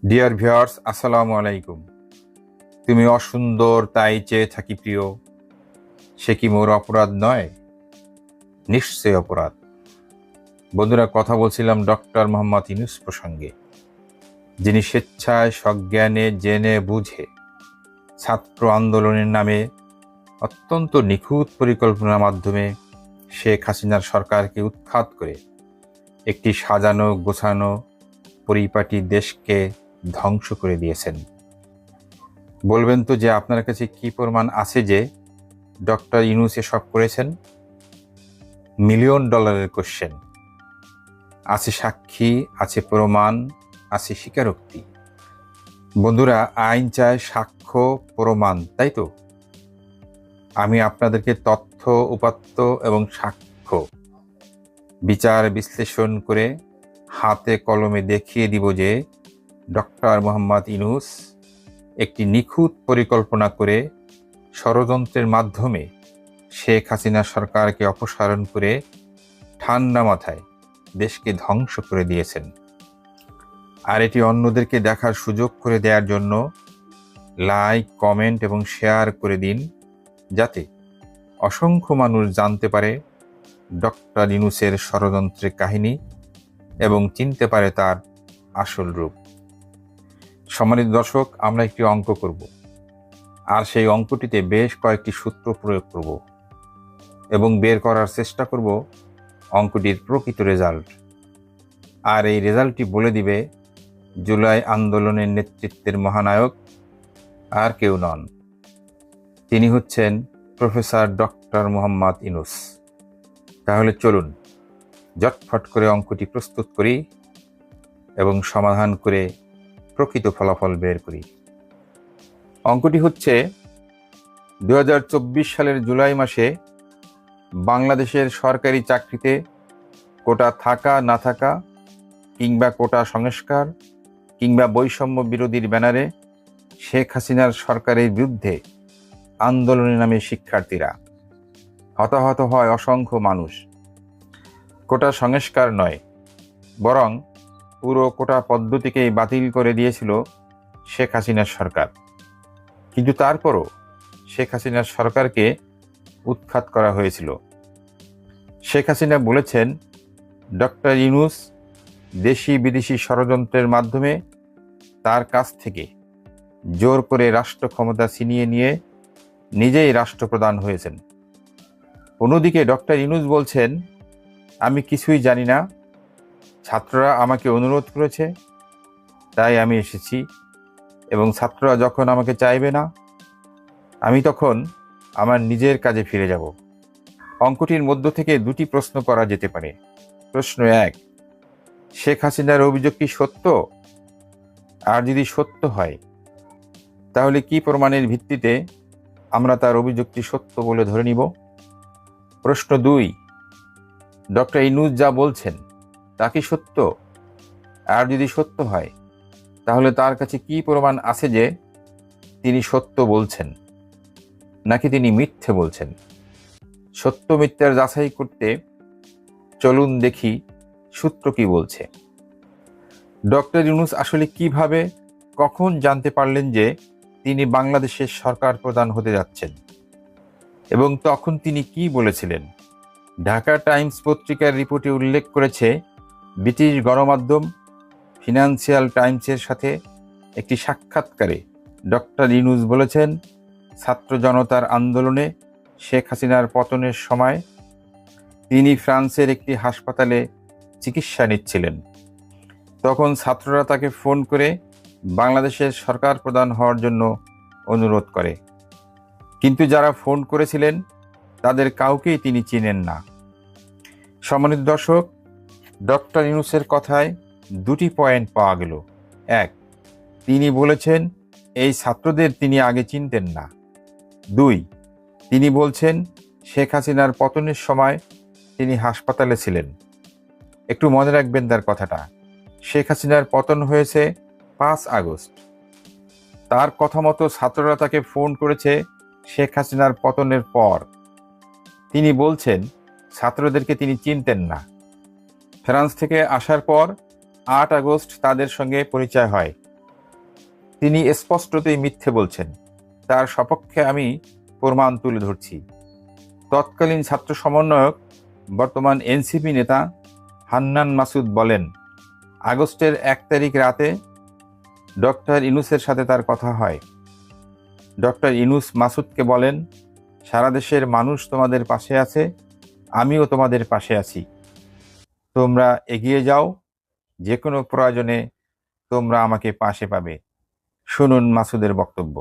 Dear viewers, আসসালামু আলাইকুম। তুমি অসুন্দর তাই চেয়ে থাকি প্রিয়, সে কি মোর অপরাধ নয়? নিশ্চয় অপরাধ। বন্ধুরা, কথা বলছিলাম ডক্টর মোহাম্মদ ইউনূস প্রসঙ্গে, যিনি স্বেচ্ছায় সজ্ঞানে জেনে বুঝে ছাত্র আন্দোলনের নামে অত্যন্ত নিখুঁত পরিকল্পনার মাধ্যমে শেখ হাসিনার সরকারকে উৎখাত করে একটি সাজানো গোছানো পরিপাটি দেশকে ধ্বংস করে দিয়েছেন। বলবেন তো যে আপনার কাছে কি প্রমাণ আছে যে ডক্টর ইউনূস এসব করেছেন? মিলিয়ন ডলারের কোশ্চেন। আছে সাক্ষী, আছে প্রমাণ, আছে স্বীকারোক্তি। বন্ধুরা, আইন চায় সাক্ষ্য, প্রমাণ, তাই তো? আমি আপনাদেরকে তথ্য, উপাত্ত এবং সাক্ষ্য বিচার বিশ্লেষণ করে হাতে কলমে দেখিয়ে দিব যে ডক্টর মোহাম্মদ ইউনূস একটি নিখুঁত পরিকল্পনা করে ষড়যন্ত্রের মাধ্যমে শেখ হাসিনা সরকারকে অপসারণ করে ঠান্ডা মাথায় দেশকে ধ্বংস করে দিয়েছেন। আর এটি অন্যদেরকে দেখার সুযোগ করে দেওয়ার জন্য লাইক, কমেন্ট এবং শেয়ার করে দিন, যাতে অসংখ্য মানুষ জানতে পারে ডক্টর ইউনূসের ষড়যন্ত্রের কাহিনী এবং চিনতে পারে তার আসল রূপ। সম্মানিত দর্শক, আমরা একটি অঙ্ক করব, আর সেই অঙ্কটিতে বেশ কয়েকটি সূত্র প্রয়োগ করব এবং বের করার চেষ্টা করব অঙ্কটির প্রকৃত রেজাল্ট। আর এই রেজাল্টটি বলে দিবে জুলাই আন্দোলনের নেতৃত্বের মহানায়ক আর কেউ নন, তিনি হচ্ছেন প্রফেসর ডক্টর মোহাম্মদ ইউনূস। তাহলে চলুন ঝটফট করে অঙ্কটি প্রস্তুত করি এবং সমাধান করে প্রকৃত ফলাফল বের করি। অঙ্কটি হচ্ছে 2024 সালের জুলাই মাসে বাংলাদেশের সরকারি চাকরিতে কোটা থাকা না থাকা, কিংবা কোটা সংস্কার, কিংবা বৈষম্য বিরোধীর ব্যানারে শেখ হাসিনার সরকারের বিরুদ্ধে আন্দোলনের নামে শিক্ষার্থীরা হতাহত হয় অসংখ্য মানুষ। কোটা সংস্কার নয়, বরং পুরো কোটা পদ্ধতিকেই বাতিল করে দিয়েছিল শেখ হাসিনার সরকার। কিন্তু তারপরও শেখ হাসিনার সরকারকে উৎখাত করা হয়েছিল। শেখ হাসিনা বলেছেন, ডক্টর ইউনূস দেশি বিদেশি ষড়যন্ত্রের মাধ্যমে তার কাছ থেকে জোর করে রাষ্ট্র ক্ষমতা ছিনিয়ে নিয়ে নিজেই রাষ্ট্রপ্রধান হয়েছেন। অন্যদিকে ডক্টর ইউনূস বলছেন, আমি কিছুই জানি না, ছাত্ররা আমাকে অনুরোধ করেছে তাই আমি এসেছি, এবং ছাত্ররা যখন আমাকে চাইবে না, আমি তখন আমার নিজের কাজে ফিরে যাব। অঙ্কটির মধ্য থেকে দুটি প্রশ্ন করা যেতে পারে। প্রশ্ন 1, শেখ হাসিনার অভিযোগ কি সত্য? আর যদি সত্য হয়, তাহলে কি প্রমাণের ভিত্তিতে আমরা তার অভিযোগটি সত্য বলে ধরে নিব? প্রশ্ন 2, ডক্টর ইউনূস যা বলছেন তা কি সত্য? আর যদি সত্য হয়, তাহলে তার কাছে কি প্রমাণ আছে যে তিনি সত্য বলছেন, নাকি তিনি মিথ্যে বলছেন? সত্য মিথ্যার যাচাই করতে চলুন দেখি সূত্র কি বলছে। ডক্টর ইউনূস আসলে কিভাবে, কখন জানতে পারলেন যে তিনি বাংলাদেশের সরকার প্রধান হতে যাচ্ছেন, এবং তখন তিনি কি বলেছিলেন? ঢাকা টাইমস পত্রিকার রিপোর্টে উল্লেখ করেছে, ব্রিটিশ গণমাধ্যম ফিনান্সিয়াল টাইমসের সাথে একটি সাক্ষাৎকারে ডক্টর ইউনূস বলেছেন, ছাত্র জনতার আন্দোলনে শেখ হাসিনার পতনের সময় তিনি ফ্রান্সের একটি হাসপাতালে চিকিৎসা নিচ্ছিলেন। তখন ছাত্ররা তাকে ফোন করে বাংলাদেশের সরকার প্রধান হওয়ার জন্য অনুরোধ করে, কিন্তু যারা ফোন করেছিলেন তাদের কাউকেই তিনি চিনেন না। সম্মানিত দর্শক, ডক্টর ইউনূসের কথায় দুটি পয়েন্ট পাওয়া গেল। 1, তিনি বলেছেন এই ছাত্রদের তিনি আগে চিনতেন না। 2, তিনি বলছেন শেখ হাসিনার পতনের সময় তিনি হাসপাতালে ছিলেন। একটু মনে রাখবেন তার কথাটা। শেখ হাসিনার পতন হয়েছে 5 আগস্ট। তার কথা মতো ছাত্ররা তাকে ফোন করেছে শেখ হাসিনার পতনের পর। তিনি বলছেন ছাত্রদেরকে তিনি চিনতেন না। ফ্রান্স থেকে আসার পর 8 আগস্ট তাদের সঙ্গে পরিচয় হয়। তিনি স্পষ্টতই মিথ্যে বলছেন। তার সপক্ষে আমি প্রমাণ তুলে ধরছি। তৎকালীন ছাত্র সমন্বয়ক, বর্তমান এনসিপি নেতা হান্নান মাসুদ বলেন, আগস্টের 1 তারিখ রাতে ডক্টর ইউনূসের সাথে তার কথা হয়। ডক্টর ইউনূস মাসুদকে বলেন, সারা দেশের মানুষ তোমাদের পাশে আছে, আমিও তোমাদের পাশে আছি, তোমরা এগিয়ে যাও, যে কোনো প্রয়োজনে তোমরা আমাকে পাশে পাবে। শুনুন মাসুদের বক্তব্য।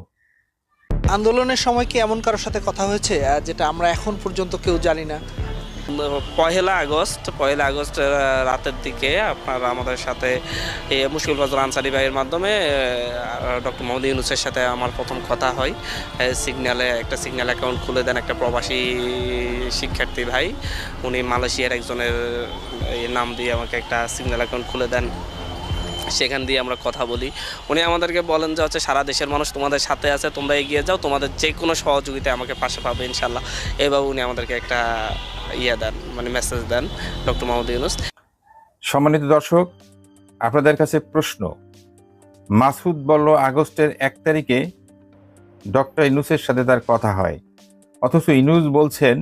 আন্দোলনের সময় কি এমন কারোর সাথে কথা হয়েছে যেটা আমরা এখন পর্যন্ত কেউ জানি না? পহেলা আগস্ট রাতের দিকে আপনার আমাদের সাথে মুশকিল ফজল আনসারি ভাইয়ের মাধ্যমে ডক্টর মোহাম্মদ ইউনূসের সাথে আমার প্রথম কথা হয়। একটা সিগন্যাল অ্যাকাউন্ট খুলে দেন একটা প্রবাসী শিক্ষার্থী ভাই, উনি মালয়েশিয়ার একজনের নাম দিয়ে আমাকে একটা সিগন্যাল অ্যাকাউন্ট খুলে দেন, সেখান দিয়ে আমরা কথা বলি। উনি আমাদেরকে বলেন যে হচ্ছে সারা দেশের মানুষ তোমাদের সাথে আছে, তোমরা এগিয়ে যাও, তোমাদের যে কোনো সহযোগিতায় আমাকে পাশে পাবে ইনশাল্লাহ। এভাবে উনি আমাদেরকে একটা দেন, মানে মেসেজ দেন ডক্টর মোহাম্মদ ইউনূস। সম্মানিত দর্শক, আপনাদের কাছে প্রশ্ন, মাসুদ বলল আগস্টের 1 তারিখে ডক্টর ইউনূসের সাথে তার কথা হয়, অথচ ইউনূস বলছেন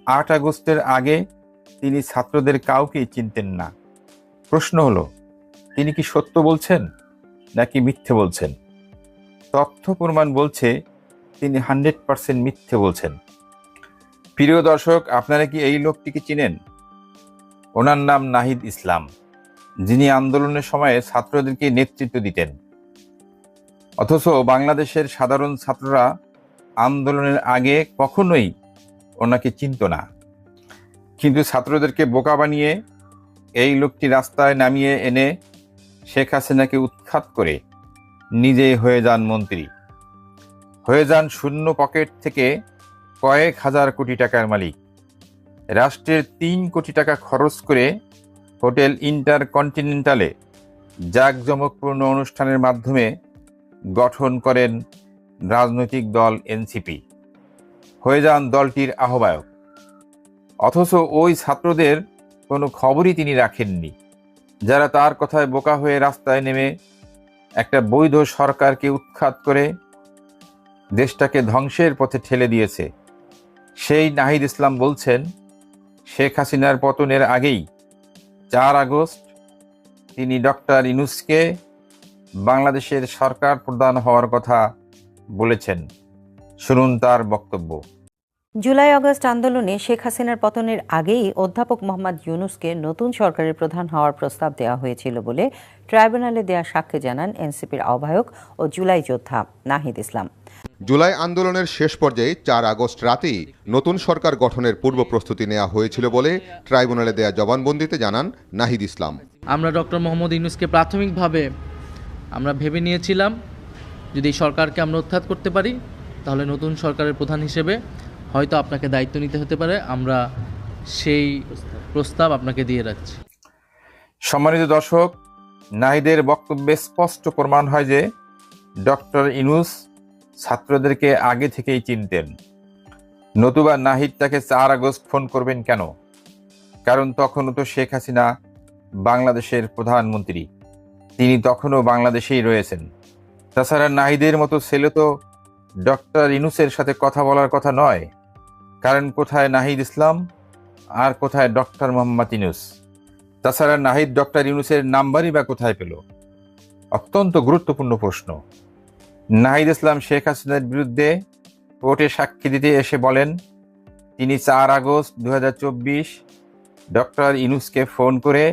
8 আগস্টের আগে তিনি ছাত্রদের কাউকেই চিনতেন না। প্রশ্ন হলো, তিনি কি সত্য বলছেন নাকি মিথ্যে বলছেন? তথ্য প্রমাণ বলছে তিনি 100% মিথ্যে বলছেন। প্রিয় দর্শক, আপনারা কি এই লোকটিকে চিনেন? ওনার নাম নাহিদ ইসলাম, যিনি আন্দোলনের সময়ে ছাত্রদেরকে নেতৃত্ব দিতেন। অথচ বাংলাদেশের সাধারণ ছাত্ররা আন্দোলনের আগে কখনোই ওনাকে চিনত না। কিন্তু ছাত্রদেরকে বোকা বানিয়ে এই লোকটি রাস্তায় নামিয়ে এনে শেখ হাসিনাকে উৎখাত করে নিজেই হয়ে যান মন্ত্রী, হয়ে যান শূন্য পকেট থেকে কয়েক হাজার কোটি টাকার মালিক। রাষ্ট্রের 3 কোটি টাকা খরচ করে হোটেল ইন্টারকন্টিনেন্টালে জাঁকজমকপূর্ণ অনুষ্ঠানের মাধ্যমে গঠন করেন রাজনৈতিক দল এনসিপি, হয়ে যান দলটির আহ্বায়ক। অথচ ওই ছাত্রদের কোনো খবরই তিনি রাখেননি, যারা তার কথায় বোকা হয়ে রাস্তায় নেমে একটা বৈধ সরকারকে উৎখাত করে দেশটাকে ধ্বংসের পথে ঠেলে দিয়েছে। সেই নাহিদ ইসলাম বলছেন, শেখ হাসিনার পতনের আগেই 4 আগস্ট তিনি ডক্টর ইউনূসকে বাংলাদেশের সরকার প্রধান হওয়ার কথা বলেছেন। শুনুন তার বক্তব্য। জুলাই আগস্ট আন্দোলনে শেখ হাসিনার পতনের আগেই অধ্যাপক মোহাম্মদ ইউনূসকে নতুন সরকারের প্রধান হওয়ার প্রস্তাব দেওয়া হয়েছিল বলে ট্রাইব্যুনালে দেয়া সাক্ষ্যে জানান এনসিপির আহ্বায়ক ও জুলাই যোদ্ধা নাহিদ ইসলাম। জুলাই আন্দোলনের শেষ পর্যায়ে 4 আগস্ট রাতেই নতুন সরকার গঠনের পূর্ব প্রস্তুতি নেওয়া হয়েছিল বলে ট্রাইব্যুনালে দেয়া জবানবন্দিতে জানান নাহিদ ইসলাম। আমরা ডক্টর মোহাম্মদ ইউনূসকে প্রাথমিকভাবে আমরা ভেবে নিয়েছিলাম, যদি সরকারকে আমরা উৎখাত করতে পারি তাহলে নতুন সরকারের প্রধান হিসেবে হয়তো আপনাকে দায়িত্ব নিতে হতে পারে। আমরা সেই প্রস্তাব আপনাকে দিয়ে রাখছি। সম্মানিত দর্শক, নাহিদের বক্তব্যে স্পষ্ট প্রমাণ হয় যে ডক্টর ইউনূস ছাত্রদেরকে আগে থেকেই চিনতেন। নতুবা নাহিদ তাকে 4 আগস্ট ফোন করবেন কেন? কারণ তখনও তো শেখ হাসিনা বাংলাদেশের প্রধানমন্ত্রী, তিনি তখনও বাংলাদেশেই রয়েছেন। তাছাড়া নাহিদের মতো ছেলে তো ডক্টর ইউনূসের সাথে কথা বলার কথা নয়, কারণ কোথায় নাহিদ ইসলাম আর কোথায় ডক্টর মোহাম্মদ ইউনূস? তাছাড়া নাহিদ ডক্টর ইউনূসের নাম্বারই বা কোথায় পেল? অত্যন্ত গুরুত্বপূর্ণ প্রশ্ন। নাহিদ ইসলাম শেখ হাসিনার বিরুদ্ধে কোর্টে সাক্ষী দিতে এসে বলেন, তিনি 4 আগস্ট 2024 ডক্টর ইউনূসকে ফোন করে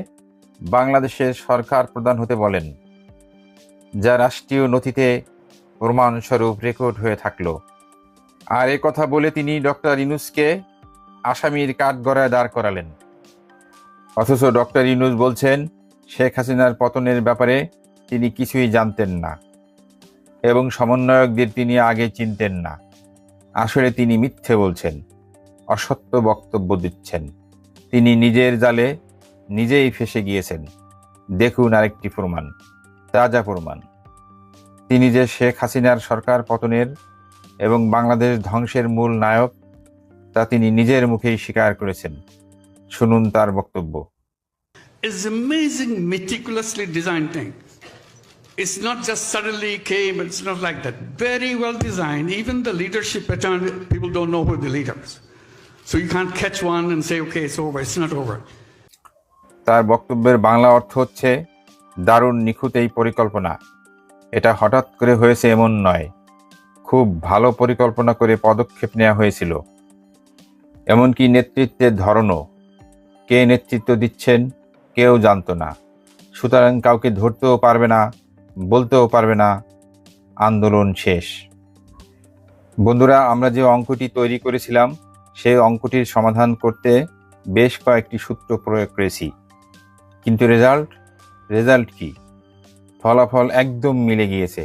বাংলাদেশের সরকার প্রধান হতে বলেন, যা রাষ্ট্রীয় নথিতে প্রমাণস্বরূপ রেকর্ড হয়ে থাকলো। আর এ কথা বলে তিনি ডক্টর ইউনূসকে আসামির কাঠগড়ায় দাঁড় করালেন। অথচ ডক্টর ইউনূস বলছেন শেখ হাসিনার পতনের ব্যাপারে তিনি কিছুই জানতেন না এবং সমন্বয়কদের তিনি আগে চিনতেন না। আসলে তিনি মিথ্যে বলছেন, অসত্য বক্তব্য দিচ্ছেন। তিনি নিজের জালে নিজেই ফেঁসে গিয়েছেন। দেখুন আরেকটি প্রমাণ, তাজা প্রমাণ। তিনি যে শেখ হাসিনার সরকার পতনের এবং বাংলাদেশ ধ্বংসের মূল নায়ক, তা তিনি নিজের মুখেই স্বীকার করেছেন। শুনুন তার বক্তব্য। It's amazing, meticulously designed thing. It's not just suddenly came, it's not like that. Very well designed. Even the leadership pattern, people don't know who the leaders. So you can't catch one and say, okay, it's over. It's not over. তার বক্তব্যের বাংলা অর্থ হচ্ছে, দারুণ নিখুঁত এই পরিকল্পনা। এটা হঠাৎ করে হয়েছে এমন নয়, খুব ভালো পরিকল্পনা করে পদক্ষেপ নেওয়া হয়েছিল। এমনকি নেতৃত্বের ধরনও, কে নেতৃত্ব দিচ্ছেন কেউ জানতো না, সুতরাং কাউকে ধরতেও পারবে না, বলতেও পারবে না আন্দোলন শেষ। বন্ধুরা, আমরা যে অঙ্কটি তৈরি করেছিলাম সেই অঙ্কটির সমাধান করতে বেশ কয়েকটি সূত্র প্রয়োগ করেছি, কিন্তু রেজাল্ট কি? ফলাফল একদম মিলে গিয়েছে।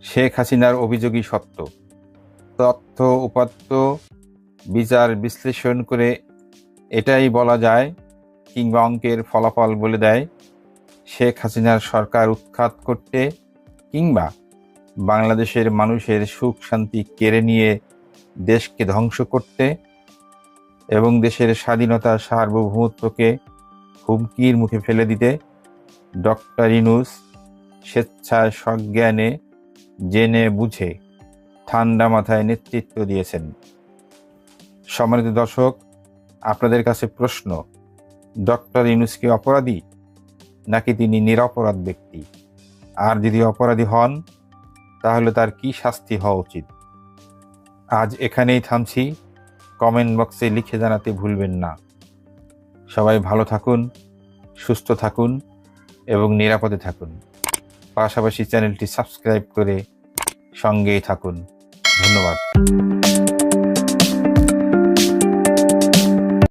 শেখ হাসিনার অভিযোগই সত্য। তথ্য উপাত্ত বিচার বিশ্লেষণ করে এটাই বলা যায়, কিংবা অঙ্কের ফলাফল বলে দেয়, শেখ হাসিনার সরকার উৎখাত করতে কিংবা বাংলাদেশের মানুষের সুখ শান্তি কেড়ে নিয়ে দেশকে ধ্বংস করতে এবং দেশের স্বাধীনতা সার্বভৌমত্বকে হুমকির মুখে ফেলে দিতে ডক্টর ইউনূস স্বেচ্ছায় সজ্ঞানে জেনে বুঝে ঠান্ডা মাথায় নেতৃত্ব দিয়েছেন। সম্মানিত দর্শক, আপনাদের কাছে প্রশ্ন, ডক্টর ইউনূস কি অপরাধী নাকি তিনি নিরপরাধ ব্যক্তি? আর যদি অপরাধী হন তাহলে তার কি শাস্তি হওয়া উচিত? আজ এখানেই থামছি। কমেন্ট বক্সে লিখে জানাতে ভুলবেন না। সবাই ভালো থাকুন, সুস্থ থাকুন এবং নিরাপদে থাকুন। পাশাপাশি চ্যানেলটি সাবস্ক্রাইব করে সঙ্গেই থাকুন। ধন্যবাদ।